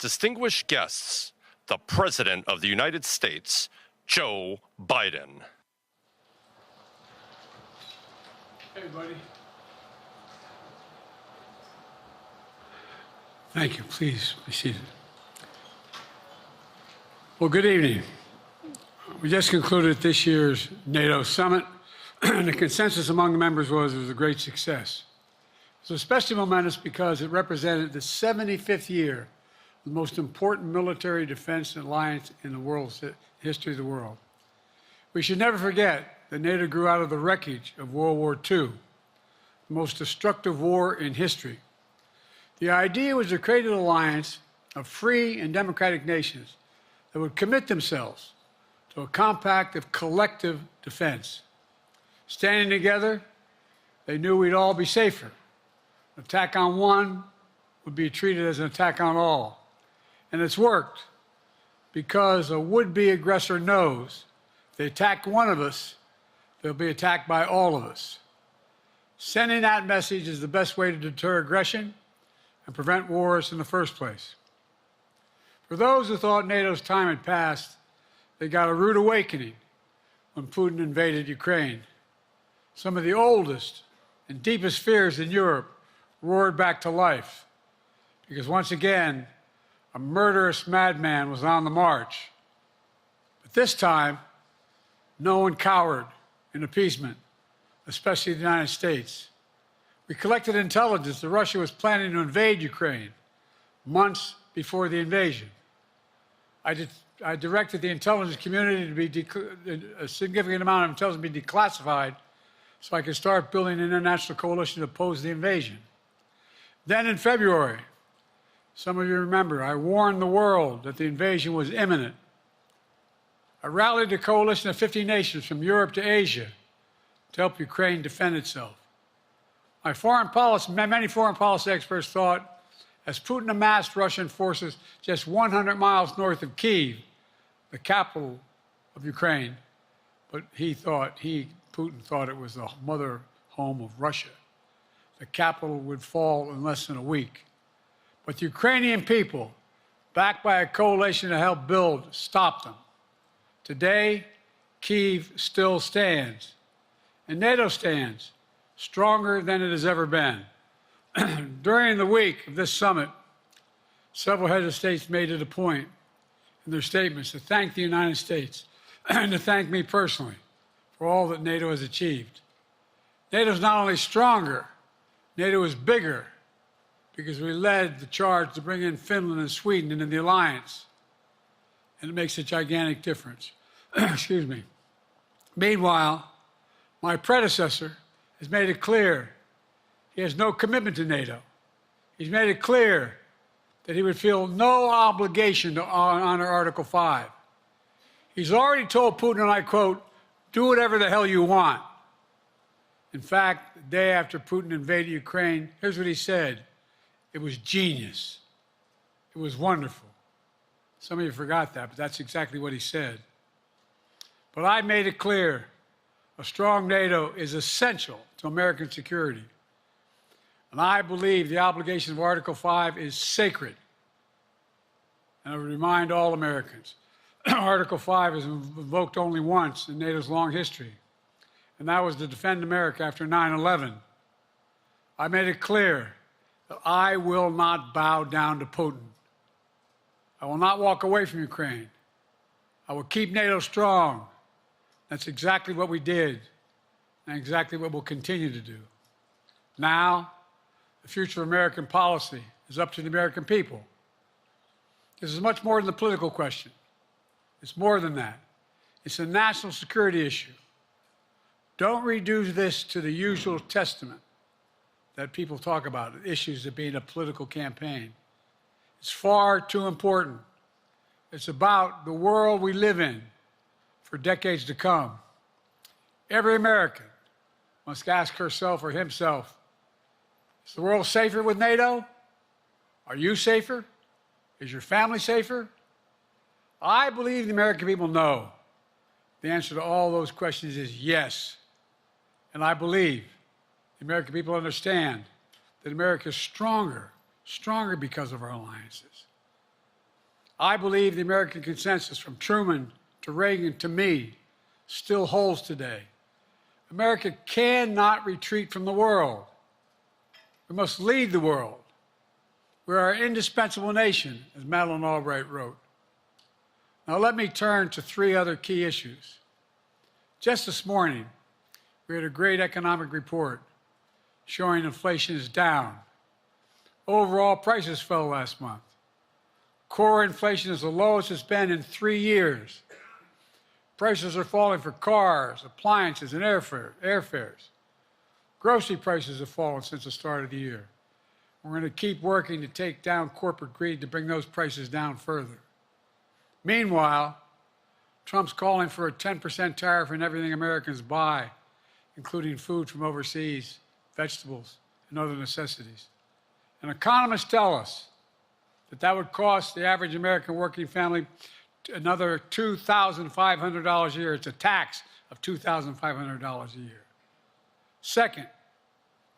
distinguished guests, the President of the United States, Joe Biden. Hey, buddy. Thank you. Please be seated. Well, good evening. We just concluded this year's NATO summit, and the consensus among the members was it was a great success. It was especially momentous because it represented the 75th year of the most important military defense alliance in the world's history of the world. We should never forget that NATO grew out of the wreckage of World War II, the most destructive war in history. The idea was to create an alliance of free and democratic nations that would commit themselves to a compact of collective defense. Standing together, they knew we'd all be safer. An attack on one would be treated as an attack on all. And it's worked because a would-be aggressor knows if they attack one of us, they'll be attacked by all of us. Sending that message is the best way to deter aggression and prevent wars in the first place. For those who thought NATO's time had passed, they got a rude awakening when Putin invaded Ukraine. Some of the oldest and deepest fears in Europe roared back to life because once again, a murderous madman was on the march. But this time, no one cowered in appeasement, especially the United States. We collected intelligence that Russia was planning to invade Ukraine months before the invasion. I directed the intelligence community to be a significant amount of intelligence be declassified so I could start building an international coalition to oppose the invasion. Then in February, some of you remember, I warned the world that the invasion was imminent. I rallied a coalition of 50 nations from Europe to Asia to help Ukraine defend itself. Many foreign policy experts thought as Putin amassed Russian forces just 100 miles north of Kyiv, the capital of Ukraine, but Putin thought it was the mother home of Russia. The capital would fall in less than a week. But the Ukrainian people, backed by a coalition to help build, stopped them. Today, Kyiv still stands, and NATO stands stronger than it has ever been. During the week of this summit, several heads of states made it a point in their statements to thank the United States and to thank me personally for all that NATO has achieved. NATO is not only stronger, NATO is bigger because we led the charge to bring in Finland and Sweden into the alliance, and it makes a gigantic difference. Excuse me. Meanwhile, my predecessor has made it clear he has no commitment to NATO. He's made it clear that he would feel no obligation to honor Article 5. He's already told Putin, and I quote, "Do whatever the hell you want." In fact, the day after Putin invaded Ukraine, here's what he said. It was genius. It was wonderful. Some of you forgot that, but that's exactly what he said. But I made it clear a strong NATO is essential to American security. And I believe the obligation of Article 5 is sacred. And I would remind all Americans, Article 5 is invoked only once in NATO's long history, and that was to defend America after 9/11. I made it clear that I will not bow down to Putin. I will not walk away from Ukraine. I will keep NATO strong. That's exactly what we did, and exactly what we'll continue to do. Now, the future of American policy is up to the American people. This is much more than a political question. It's more than that. It's a national security issue. Don't reduce this to the usual testament that people talk about, issues of being a political campaign. It's far too important. It's about the world we live in for decades to come. Every American must ask herself or himself, is the world safer with NATO? Are you safer? Is your family safer? I believe the American people know the answer to all those questions is yes. And I believe the American people understand that America is stronger because of our alliances. I believe the American consensus from Truman to Reagan to me still holds today. America cannot retreat from the world. We must lead the world. We are an indispensable nation, as Madeleine Albright wrote. Now let me turn to three other key issues. Just this morning, we had a great economic report showing inflation is down. Overall prices fell last month. Core inflation is the lowest it's been in 3 years. Prices are falling for cars, appliances, and airfares. Grocery prices have fallen since the start of the year. We're going to keep working to take down corporate greed to bring those prices down further. Meanwhile, Trump's calling for a 10% tariff on everything Americans buy, including food from overseas, vegetables, and other necessities. And economists tell us that that would cost the average American working family another $2,500 a year. It's a tax of $2,500 a year. Second,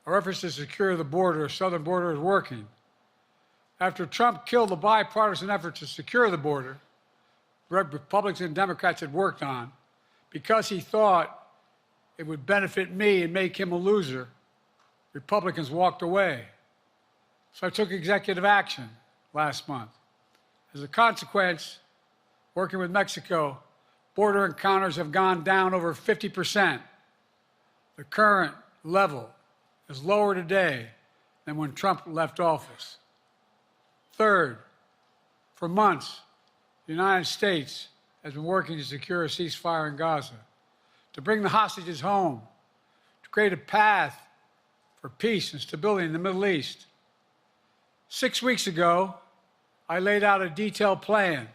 our efforts to secure the border, the southern border, is working. After Trump killed the bipartisan effort to secure the border, Republicans and Democrats had worked on, because he thought it would benefit me and make him a loser, Republicans walked away. So I took executive action last month. As a consequence, working with Mexico, border encounters have gone down over 50%. The current level is lower today than when Trump left office. Third, for months, the United States has been working to secure a ceasefire in Gaza, to bring the hostages home, to create a path for peace and stability in the Middle East. 6 weeks ago, I laid out a detailed plan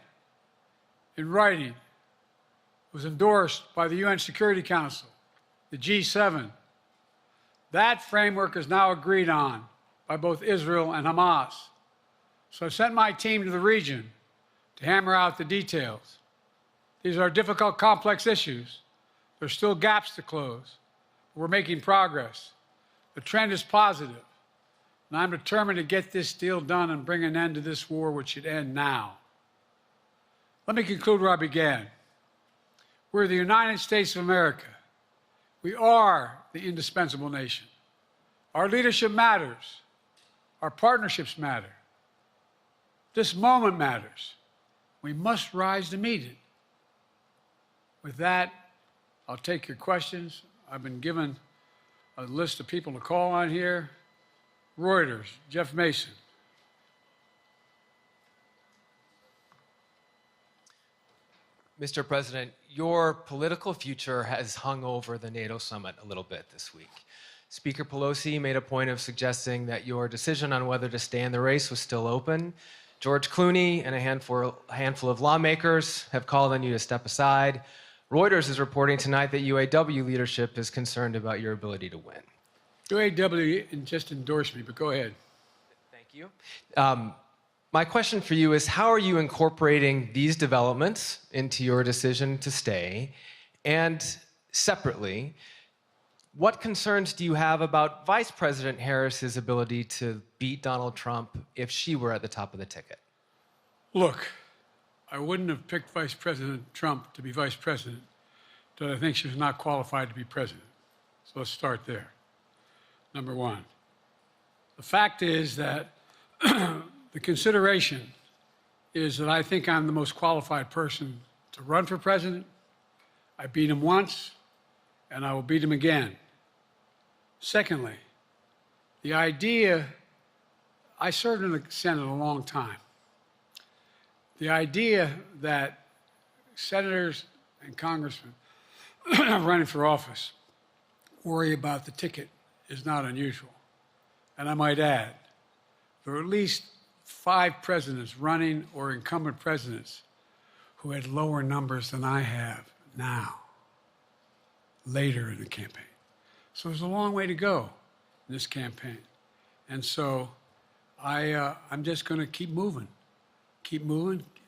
in writing. It was endorsed by the UN Security Council, the G7. That framework is now agreed on by both Israel and Hamas. So I sent my team to the region to hammer out the details. These are difficult, complex issues. There's still gaps to close. We're making progress. The trend is positive, and I'm determined to get this deal done and bring an end to this war, which should end now. Let me conclude where I began. We're the United States of America. We are the indispensable nation. Our leadership matters. Our partnerships matter. This moment matters. We must rise to meet it. With that, I'll take your questions. I've been given a list of people to call on here. Reuters, Jeff Mason. Mr. President, your political future has hung over the NATO summit a little bit this week. Speaker Pelosi made a point of suggesting that your decision on whether to stay in the race was still open. George Clooney and a handful of lawmakers have called on you to step aside. Reuters is reporting tonight that UAW leadership is concerned about your ability to win. UAW just endorsed me, but go ahead. Thank you. My question for you is, how are you incorporating these developments into your decision to stay? And separately, what concerns do you have about Vice President Harris's ability to beat Donald Trump if she were at the top of the ticket? Look, I wouldn't have picked Vice President Trump to be vice president until I think she was not qualified to be president. So let's start there. Number one. The fact is that the consideration is that I think I'm the most qualified person to run for president. I beat him once, and I will beat him again. Secondly, the idea, I served in the Senate a long time. The idea that senators and congressmen running for office worry about the ticket is not unusual. And I might add, there are at least 5 presidents running or incumbent presidents who had lower numbers than I have now, later in the campaign. So there's a long way to go in this campaign. And so I'm just going to keep moving.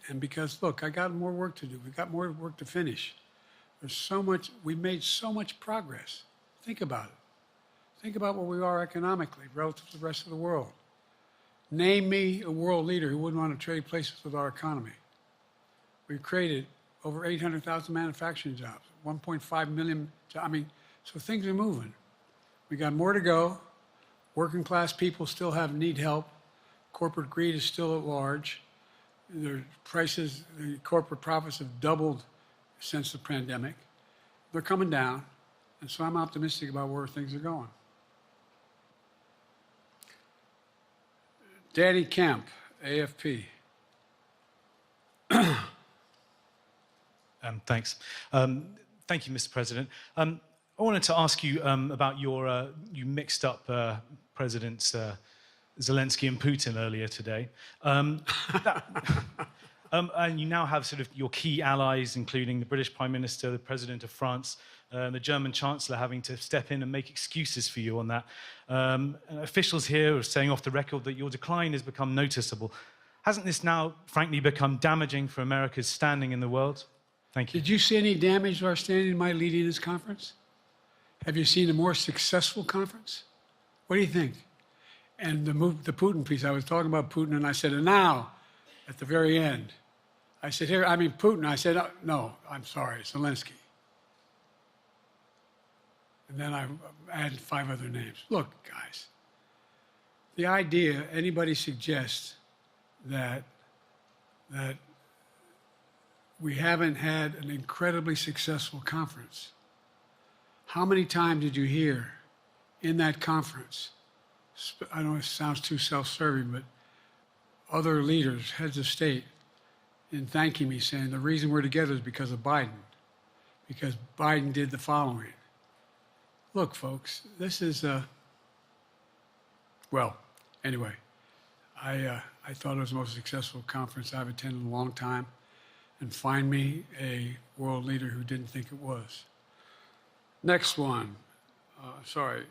And because, look, I got more work to do. We've got more work to finish. There's so much, we made so much progress. Think about it. Think about where we are economically relative to the rest of the world. Name me a world leader who wouldn't want to trade places with our economy. We've created over 800,000 manufacturing jobs, 1.5 million, so things are moving. We got more to go. Working class people still need help. Corporate greed is still at large. The corporate profits have doubled since the pandemic. They're coming down, and so I'm optimistic about where things are going. Danny Kemp, AFP. Thanks. Thank you, Mr. President. I wanted to ask you about you mixed up Presidents Zelensky and Putin earlier today. And you now have sort of your key allies, including the British Prime Minister, the President of France, the German Chancellor having to step in and make excuses for you on that. Officials here are saying off the record that your decline has become noticeable. Hasn't this now, frankly, become damaging for America's standing in the world? Thank you. Did you see any damage to our standing in my leading this conference? Have you seen a more successful conference? What do you think? And the Putin piece, I was talking about Putin, and I said, and now, at the very end, I said, Putin. I said, no, I'm sorry, Zelensky. And then I added 5 other names. Look, guys, the idea anybody suggests that we haven't had an incredibly successful conference. How many times did you hear in that conference, I know it sounds too self-serving, but other leaders, heads of state, in thanking me, saying the reason we're together is because of Biden, because Biden did the following. Look, folks, this is, well, anyway, I thought it was the most successful conference I've attended in a long time, and find me a world leader who didn't think it was. Next one,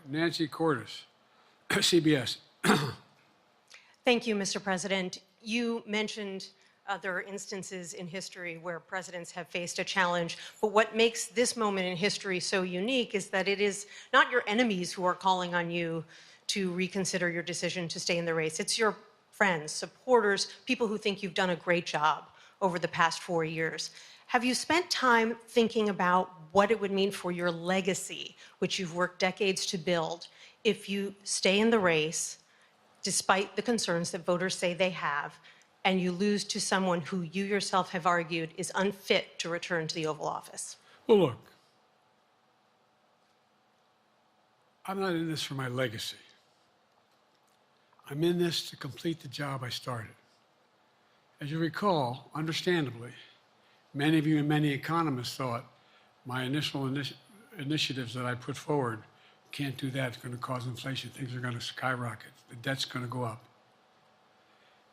Nancy Cordes, CBS. Thank you, Mr. President. You mentioned other instances in history where presidents have faced a challenge, but what makes this moment in history so unique is that it is not your enemies who are calling on you to reconsider your decision to stay in the race. It's your friends, supporters, people who think you've done a great job over the past 4 years. Have you spent time thinking about what it would mean for your legacy, which you've worked decades to build, if you stay in the race, despite the concerns that voters say they have, and you lose to someone who you yourself have argued is unfit to return to the Oval Office? Well, look, I'm not in this for my legacy. I'm in this to complete the job I started. As you recall, understandably, many of you and many economists thought my initial initiatives that I put forward, can't do that, it's going to cause inflation, things are going to skyrocket, the debt's going to go up.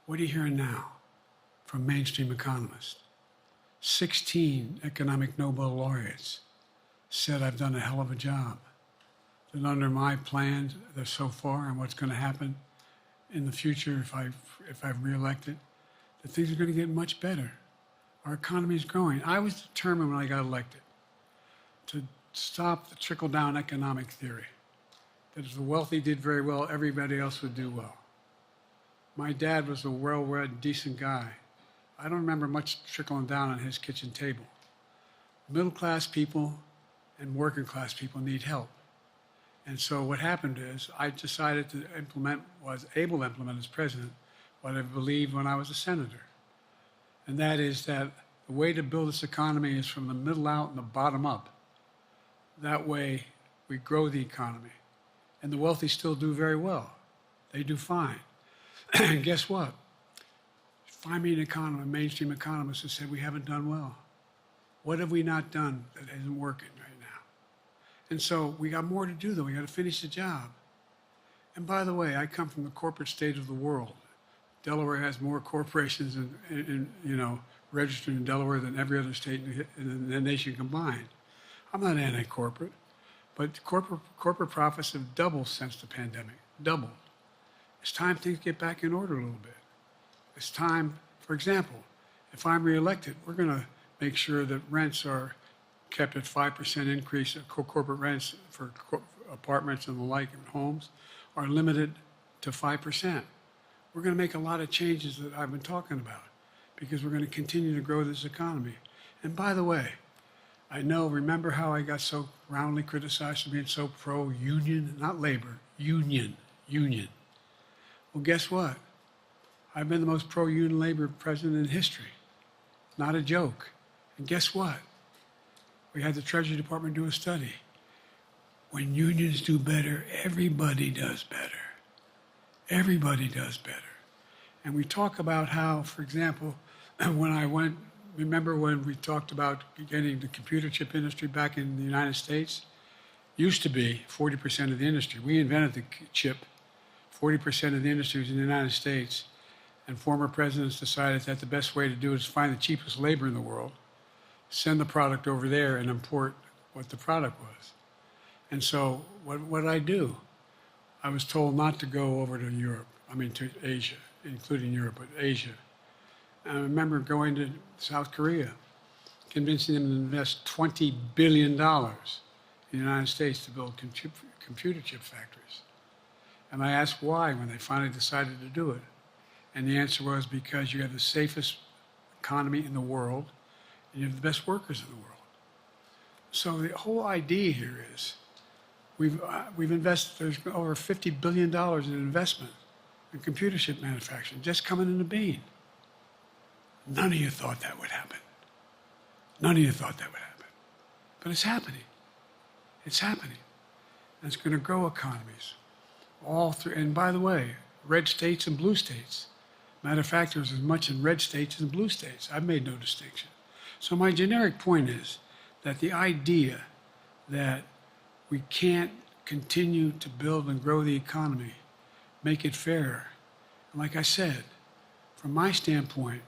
What are you hearing now from mainstream economists? 16 economic Nobel laureates said I've done a hell of a job. That under my plans so far and what's going to happen in the future if I'm reelected, that things are going to get much better. Our economy is growing. I was determined when I got elected to stop the trickle-down economic theory, that if the wealthy did very well, everybody else would do well. My dad was a well-read, decent guy. I don't remember much trickling down on his kitchen table. Middle-class people and working-class people need help. And so what happened is I decided to was able to implement as president what I believed when I was a senator. And that is that the way to build this economy is from the middle out and the bottom up. That way we grow the economy. And the wealthy still do very well. They do fine. And guess what? Find me an mainstream economist who said we haven't done well. What have we not done that isn't working right now? And so we got more to do, though. We got to finish the job. And by the way, I come from the corporate state of the world. Delaware has more corporations registered in Delaware than every other state in the nation combined. I'm not anti-corporate, but corporate profits have doubled since the pandemic, doubled. It's time things get back in order a little bit. It's time, for example, if I'm reelected, we're going to make sure that rents are kept at 5% increase, corporate rents for apartments and the like and homes are limited to 5%. We're going to make a lot of changes that I've been talking about because we're going to continue to grow this economy. And by the way, remember how I got so roundly criticized for being so pro-union, not labor, union. Well, guess what? I've been the most pro-union labor president in history. Not a joke. And guess what? We had the Treasury Department do a study. When unions do better, everybody does better. Everybody does better. And we talk about how, for example, remember when we talked about getting the computer chip industry back in the United States? Used to be 40% of the industry. We invented the chip. 40% of the industry was in the United States. And former presidents decided that the best way to do it is find the cheapest labor in the world, send the product over there, and import what the product was. And so what did I do? I was told not to go over to Europe, to Asia, including Europe, but Asia. And I remember going to South Korea, convincing them to invest $20 billion in the United States to build computer chip factories. And I asked why when they finally decided to do it. And the answer was because you have the safest economy in the world and you have the best workers in the world. So the whole idea here is we've invested, there's over $50 billion in investment in computer chip manufacturing just coming into being. None of you thought that would happen. None of you thought that would happen. But it's happening. It's happening. And it's going to grow economies all through. And by the way, red states and blue states. Matter of fact, there's as much in red states as in blue states. I've made no distinction. So my generic point is that the idea that we can't continue to build and grow the economy, make it fairer. And like I said, from my standpoint,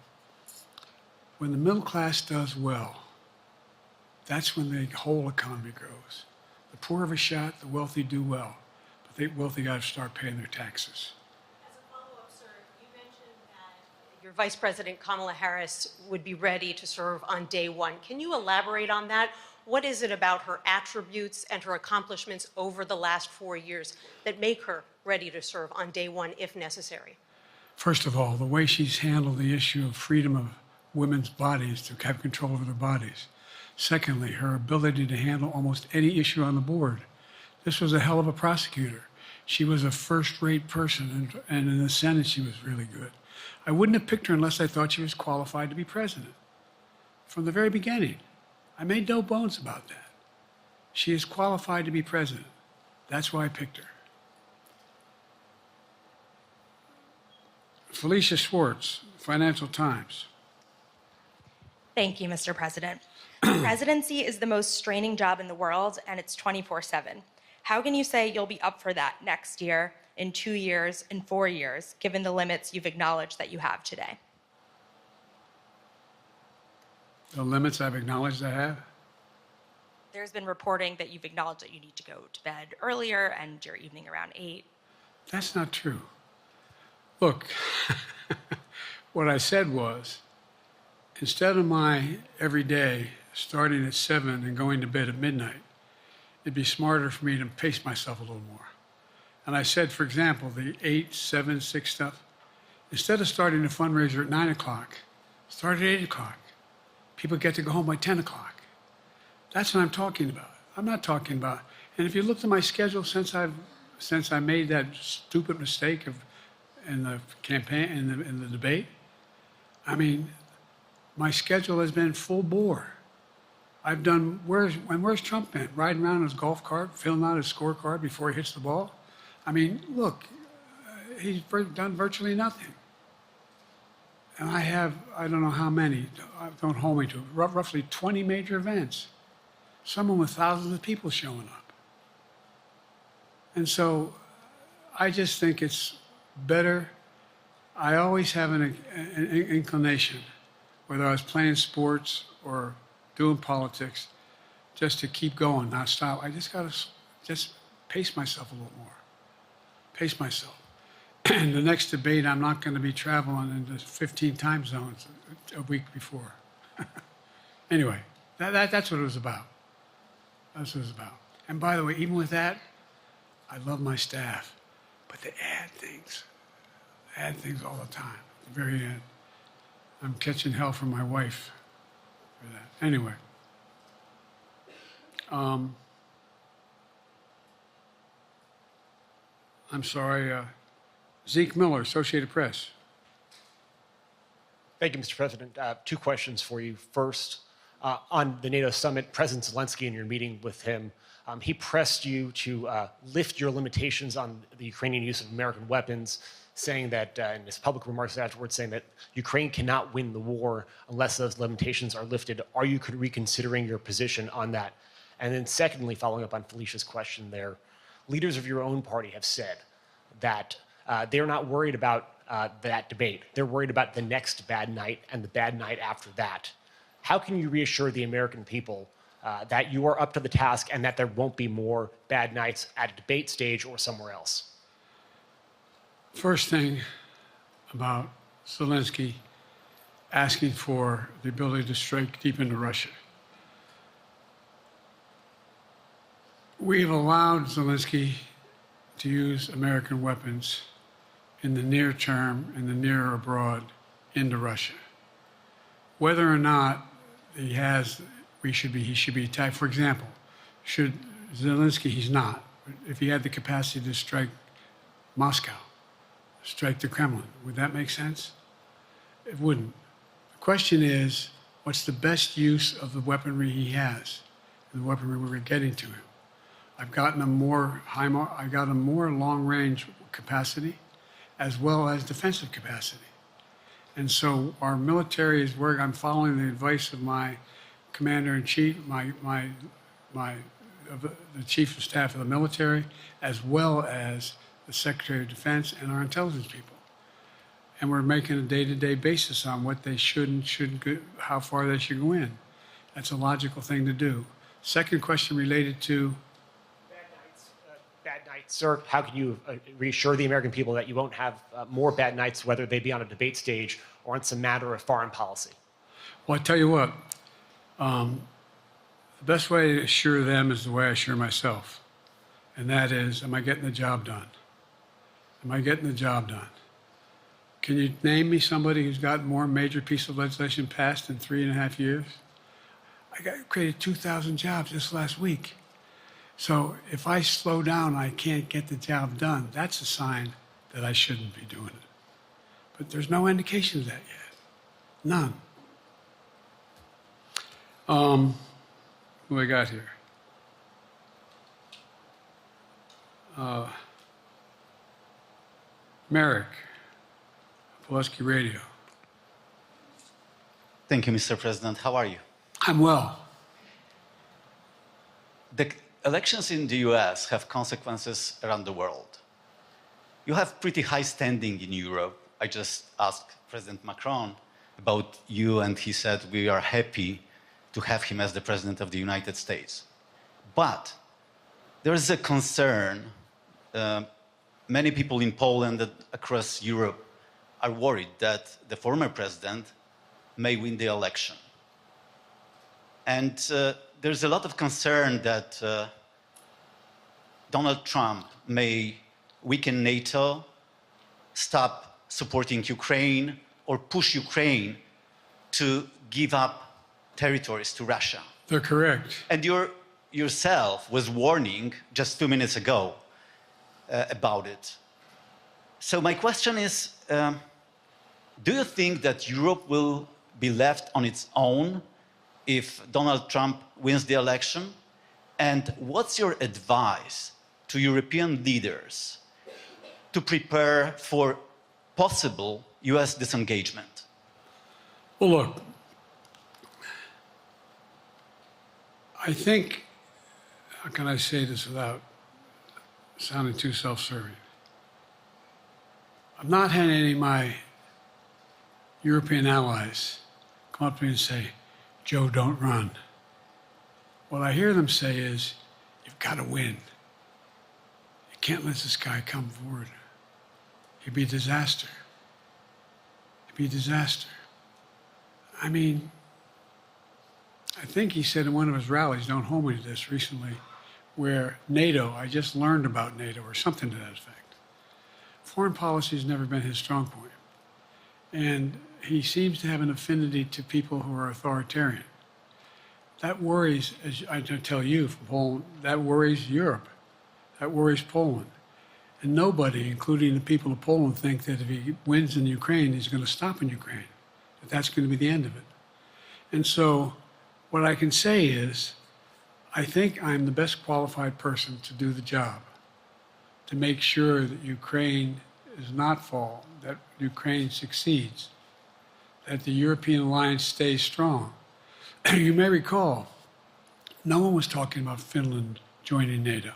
when the middle class does well, that's when the whole economy grows. The poor have a shot, the wealthy do well, but the wealthy got to start paying their taxes. As a follow-up, sir, you mentioned that your Vice President Kamala Harris would be ready to serve on day one. Can you elaborate on that? What is it about her attributes and her accomplishments over the last 4 years that make her ready to serve on day one if necessary? First of all, the way she's handled the issue of freedom of women's bodies to have control over their bodies. Secondly, her ability to handle almost any issue on the board. This was a hell of a prosecutor. She was a first-rate person, and in the Senate, she was really good. I wouldn't have picked her unless I thought she was qualified to be president. From the very beginning, I made no bones about that. She is qualified to be president. That's why I picked her. Felicia Schwartz, Financial Times. Thank you, Mr. President. Presidency is the most straining job in the world, and it's 24/7. How can you say you'll be up for that next year, in 2 years, in 4 years, given the limits you've acknowledged that you have today? The limits I've acknowledged I have? There's been reporting that you've acknowledged that you need to go to bed earlier and your evening around 8. That's not true. Look, what I said was, instead of my every day starting at 7 and going to bed at midnight, it'd be smarter for me to pace myself a little more. And I said, for example, the 8, 7, 6 stuff, instead of starting a fundraiser at 9 o'clock, start at 8 o'clock. People get to go home by 10 o'clock. That's what I'm talking about. I'm not talking about, and if you look at my schedule since I made that stupid mistake in the campaign, in the debate, I mean, my schedule has been full bore. I've done, where's Trump been? Riding around in his golf cart, filling out his scorecard before he hits the ball? I mean, look, he's done virtually nothing. And I have, I don't know how many, don't hold me to it, roughly 20 major events. Some with thousands of people showing up. And so I just think it's better. I always have an inclination, whether I was playing sports or doing politics, just to keep going, not stop. I just got to just pace myself a little more. Pace myself. And the next debate, I'm not going to be traveling into 15 time zones a week before. Anyway, that's what it was about. That's what it was about. And by the way, even with that, I love my staff, but they add things all the time, at the very end. I'm catching hell from my wife for that. Anyway. I'm sorry, Zeke Miller, Associated Press. Thank you, Mr. President. Two questions for you. First, on the NATO summit, President Zelensky, in your meeting with him, he pressed you to lift your limitations on the Ukrainian use of American weapons, saying that, in his public remarks afterwards, saying that Ukraine cannot win the war unless those limitations are lifted. Are you reconsidering your position on that? And then secondly, following up on Felicia's question there, leaders of your own party have said that they're not worried about that debate. They're worried about the next bad night and the bad night after that. How can you reassure the American people that you are up to the task and that there won't be more bad nights at a debate stage or somewhere else? First thing about Zelensky asking for the ability to strike deep into Russia. We've allowed Zelensky to use American weapons in the near term, in the near or abroad, into Russia. Whether or not he should be attacked. For example, should Zelensky, he's not. But if he had the capacity to strike Moscow, strike the Kremlin, would that make sense? It wouldn't. The question is, what's the best use of the weaponry he has, and the weaponry we're getting to him? I've gotten him more long-range capacity, as well as defensive capacity. And so our military is where I'm following the advice of my commander-in-chief, the chief of staff of the military, as well as the Secretary of Defense and our intelligence people. And we're making a day-to-day basis on what they should and shouldn't go, how far they should go in. That's a logical thing to do. Second question related to Bad nights, sir. How can you reassure the American people that you won't have more bad nights, whether they be on a debate stage or on some matter of foreign policy? Well, I tell you what, the best way to assure them is the way I assure myself. And that is, am I getting the job done? Am I getting the job done? Can you name me somebody who's got more major piece of legislation passed in 3.5 years? I created 2,000 jobs just last week. So if I slow down, I can't get the job done. That's a sign that I shouldn't be doing it. But there's no indication of that yet. None. Who I got here? Merrick, Pulaski Radio. Thank you, Mr. President. How are you? I'm well. The elections in the US have consequences around the world. You have pretty high standing in Europe. I just asked President Macron about you, and he said we are happy to have him as the President of the United States. But there is a concern. Many people in Poland and across Europe are worried that the former president may win the election. And there's a lot of concern that Donald Trump may weaken NATO, stop supporting Ukraine, or push Ukraine to give up territories to Russia. They're correct. And yourself was warning just 2 minutes ago about it. So my question is, do you think that Europe will be left on its own if Donald Trump wins the election? And what's your advice to European leaders to prepare for possible US disengagement? Well, look, I think, how can I say this without sounding too self-serving? I'm not having any of my European allies come up to me and say, Joe, don't run. What I hear them say is, you've got to win. You can't let this guy come forward. It'd be a disaster. It'd be a disaster. I mean, I think he said in one of his rallies, don't hold me to this, recently, where NATO, I just learned about NATO, or something to that effect. Foreign policy has never been his strong point. And he seems to have an affinity to people who are authoritarian. That worries, as I tell you from Poland, that worries Europe. That worries Poland. And nobody, including the people of Poland, think that if he wins in Ukraine, he's going to stop in Ukraine, that that's going to be the end of it. And so what I can say is, I think I'm the best qualified person to do the job, to make sure that Ukraine does not fall, that Ukraine succeeds, that the European alliance stays strong. You may recall, no one was talking about Finland joining NATO.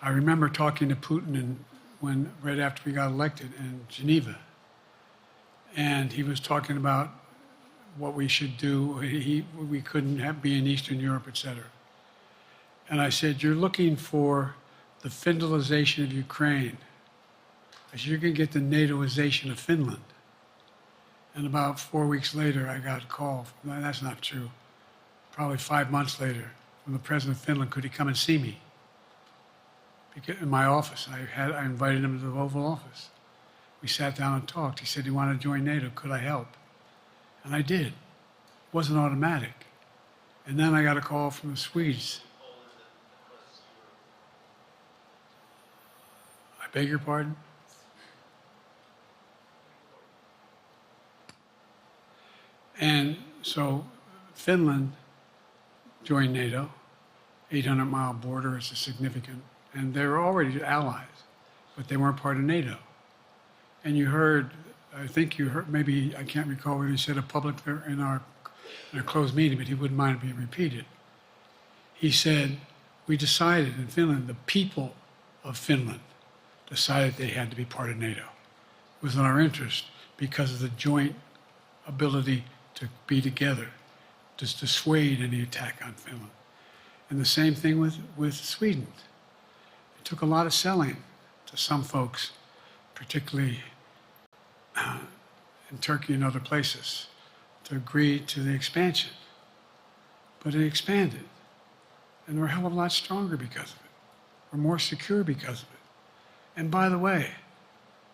I remember talking to Putin right after we got elected in Geneva, and he was talking about what we should do. We couldn't be in Eastern Europe, et cetera. And I said, you're looking for the Finlandization of Ukraine. I said, you're going to get the NATOization of Finland. And about 4 weeks later, I got a call. That's not true. Probably 5 months later, from the president of Finland, could he come and see me? In my office, I invited him to the Oval Office. We sat down and talked. He said he wanted to join NATO. Could I help? And I did. It wasn't automatic. And then I got a call from the Swedes. I beg your pardon? And so Finland joined NATO. 800-mile border is a significant, and they were already allies, but they weren't part of NATO. And you heard, I think you heard, maybe, I can't recall whether he said it publicly in our closed meeting, but he wouldn't mind it being repeated. He said, we decided in Finland, the people of Finland decided they had to be part of NATO. It was in our interest because of the joint ability to be together, to dissuade any attack on Finland. And the same thing with Sweden. It took a lot of selling to some folks, particularly in Turkey and other places, to agree to the expansion. But it expanded. And we're a hell of a lot stronger because of it. We're more secure because of it. And by the way,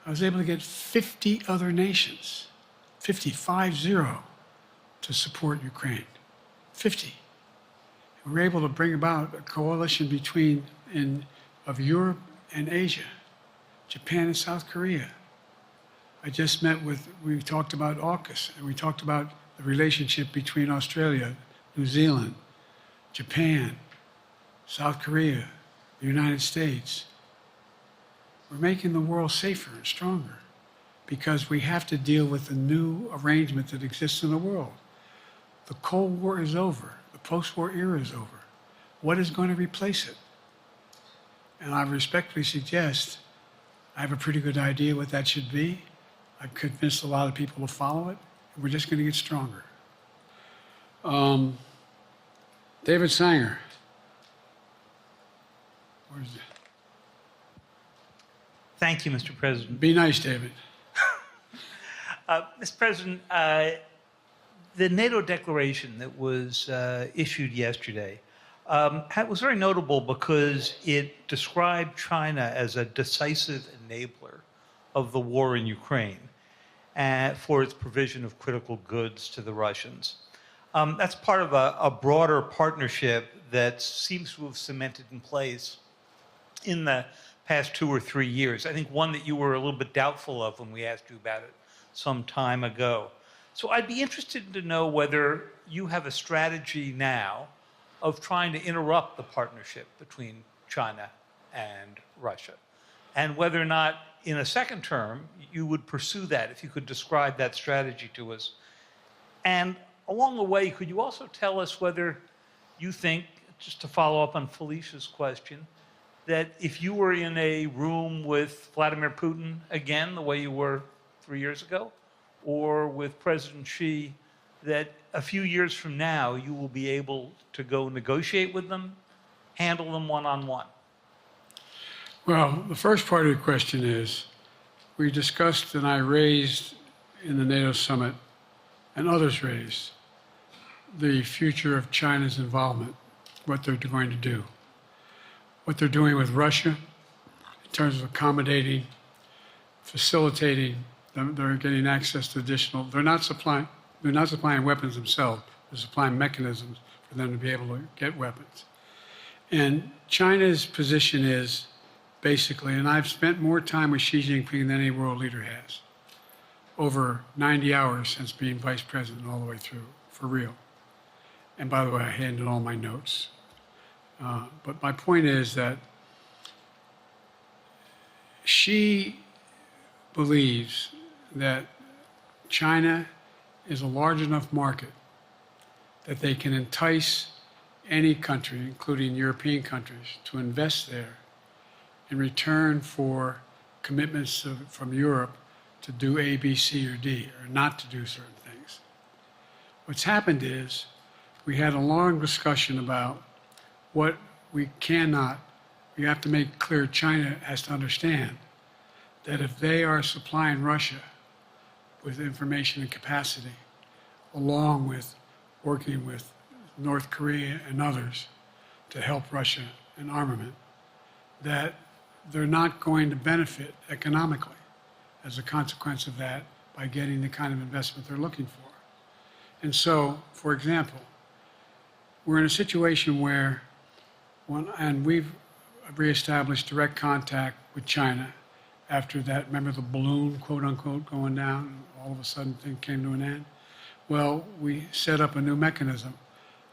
I was able to get 50 other nations, 50, to support Ukraine. 50. And we were able to bring about a coalition of Europe and Asia, Japan and South Korea. I just we talked about AUKUS, and we talked about the relationship between Australia, New Zealand, Japan, South Korea, the United States. We're making the world safer and stronger because we have to deal with the new arrangement that exists in the world. The Cold War is over. The post-war era is over. What is going to replace it? And I respectfully suggest I have a pretty good idea what that should be. I've convinced a lot of people to follow it, and we're just going to get stronger. David Sanger. Where's it? Thank you, Mr. President. Be nice, David. Mr. President, the NATO declaration that was issued yesterday was very notable because it described China as a decisive enabler of the war in Ukraine for its provision of critical goods to the Russians. That's part of a broader partnership that seems to have cemented in place in the past 2 or 3 years. I think one that you were a little bit doubtful of when we asked you about it some time ago. So I'd be interested to know whether you have a strategy now of trying to interrupt the partnership between China and Russia, and whether or not in a second term you would pursue that, if you could describe that strategy to us. And along the way, could you also tell us whether you think, just to follow up on Felicia's question, that if you were in a room with Vladimir Putin again, the way you were 3 years ago, or with President Xi, that a few years from now you will be able to go negotiate with them, handle them one-on-one? Well, the first part of the question is, we discussed and I raised in the NATO summit, and others raised, the future of China's involvement, what they're going to do. What they're doing with Russia in terms of accommodating, facilitating they're getting access to additional, they're not supplying weapons themselves, they're supplying mechanisms for them to be able to get weapons. And China's position is basically, and I've spent more time with Xi Jinping than any world leader has, over 90 hours since being vice president all the way through, for real. And by the way, I handed all my notes. But my point is that Xi believes that China is a large enough market that they can entice any country, including European countries, to invest there in return for commitments from Europe to do A, B, C, or D, or not to do certain things. What's happened is we had a long discussion about what we have to make clear. China has to understand that if they are supplying Russia with information and capacity, along with working with North Korea and others to help Russia in armament, that they're not going to benefit economically as a consequence of that by getting the kind of investment they're looking for. And so, for example, we're in a situation where, and we've reestablished direct contact with China after that, remember the balloon, quote unquote, going down, and all of a sudden things came to an end? Well, we set up a new mechanism.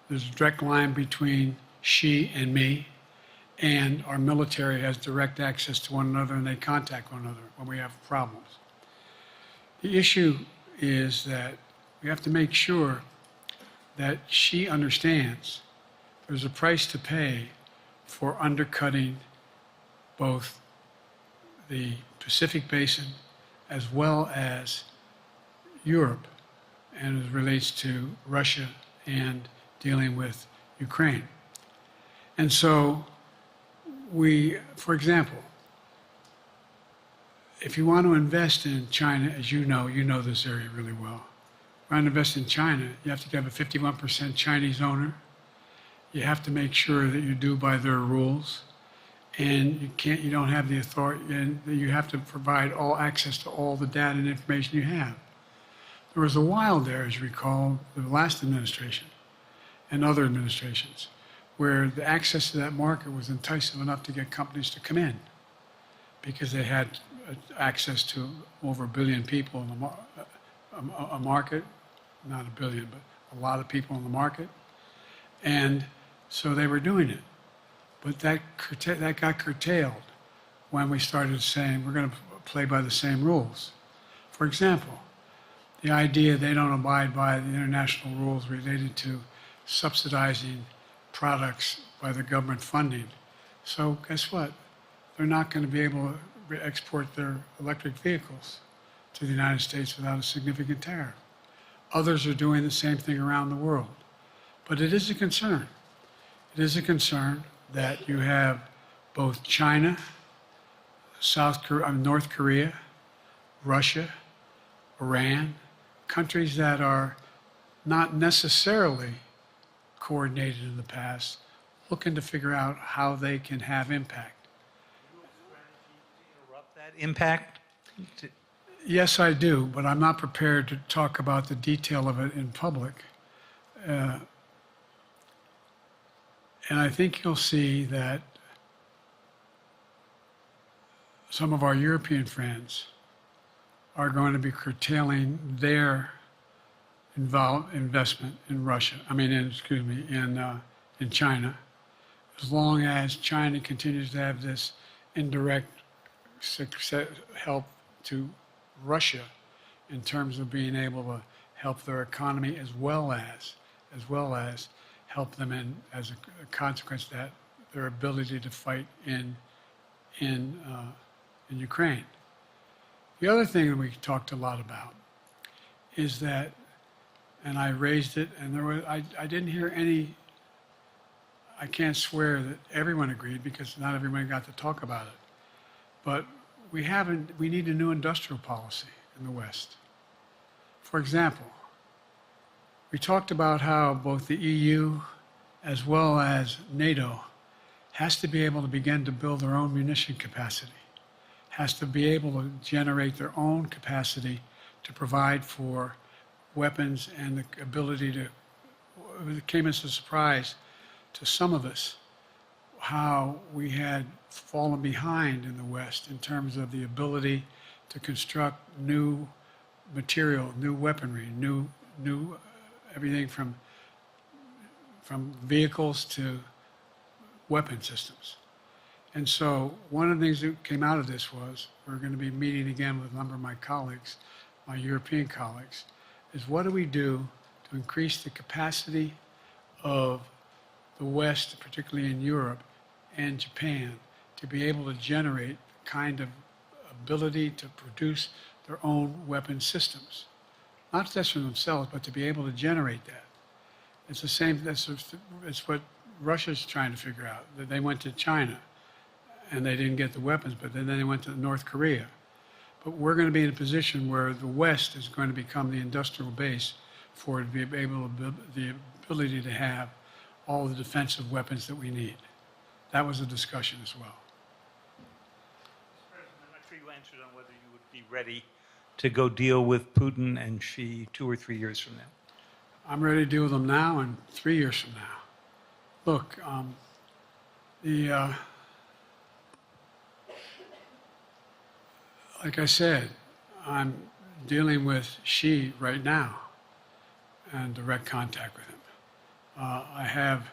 There's a direct line between Xi and me, and our military has direct access to one another, and they contact one another when we have problems. The issue is that we have to make sure that Xi understands there's a price to pay for undercutting both the Pacific Basin as well as Europe, and as it relates to Russia and dealing with Ukraine. And so for example, if you want to invest in China, as you know this area really well. If you want to invest in China, you have to have a 51% Chinese owner. You have to make sure that you do by their rules. And you don't have the authority, and you have to provide all access to all the data and information you have. There was a while there, as you recall, the last administration and other administrations, where the access to that market was enticing enough to get companies to come in because they had access to over 1 billion people in a market, not 1 billion, but a lot of people in the market. And so they were doing it. But that got curtailed when we started saying we're going to play by the same rules. For example, the idea they don't abide by the international rules related to subsidizing products by the government funding. So guess what? They're not going to be able to export their electric vehicles to the United States without a significant tariff. Others are doing the same thing around the world. But it is a concern. It is a concern that you have both China, North Korea, Russia, Iran, countries that are not necessarily coordinated in the past, looking to figure out how they can have impact. Interrupt that impact? Yes, I do, but I'm not prepared to talk about the detail of it in public. And I think you'll see that some of our European friends are going to be curtailing their investment in Russia. In China, as long as China continues to have this indirect help to Russia in terms of being able to help their economy as well as help them in, as a consequence of that, their ability to fight in Ukraine. The other thing that we talked a lot about is that, and I raised it, and I didn't hear any, I can't swear that everyone agreed because not everyone got to talk about it, but we need a new industrial policy in the West. For example, we talked about how both the EU as well as NATO has to be able to begin to build their own munition capacity, has to be able to generate their own capacity to provide for weapons and the ability to, it came as a surprise to some of us how we had fallen behind in the West in terms of the ability to construct new material, new weaponry, new everything from vehicles to weapon systems. And so one of the things that came out of this was we're going to be meeting again with a number of my colleagues, my European colleagues, is what do we do to increase the capacity of the West, particularly in Europe and Japan, to be able to generate the kind of ability to produce their own weapon systems. Not just for themselves, but to be able to generate that. It's the same, it's what Russia's trying to figure out. That they went to China and they didn't get the weapons, but then they went to North Korea. But we're going to be in a position where the West is going to become the industrial base for it to be able to, the ability to have all the defensive weapons that we need. That was a discussion as well. Mr. President, I'm not sure you answered on whether you would be ready to go deal with Putin and Xi 2 or 3 years from now. I'm ready to deal with them now and 3 years from now. Look, like I said, I'm dealing with Xi right now and direct contact with him. I have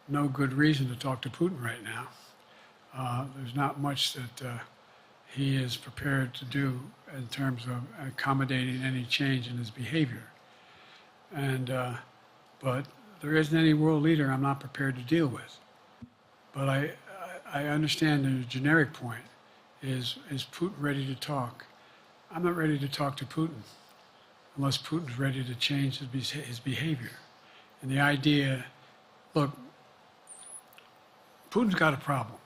no good reason to talk to Putin right now. There's not much that he is prepared to do in terms of accommodating any change in his behavior. And, but there isn't any world leader I'm not prepared to deal with. But I understand the generic point is Putin ready to talk? I'm not ready to talk to Putin unless Putin's ready to change his behavior. And the idea, look, Putin's got a problem.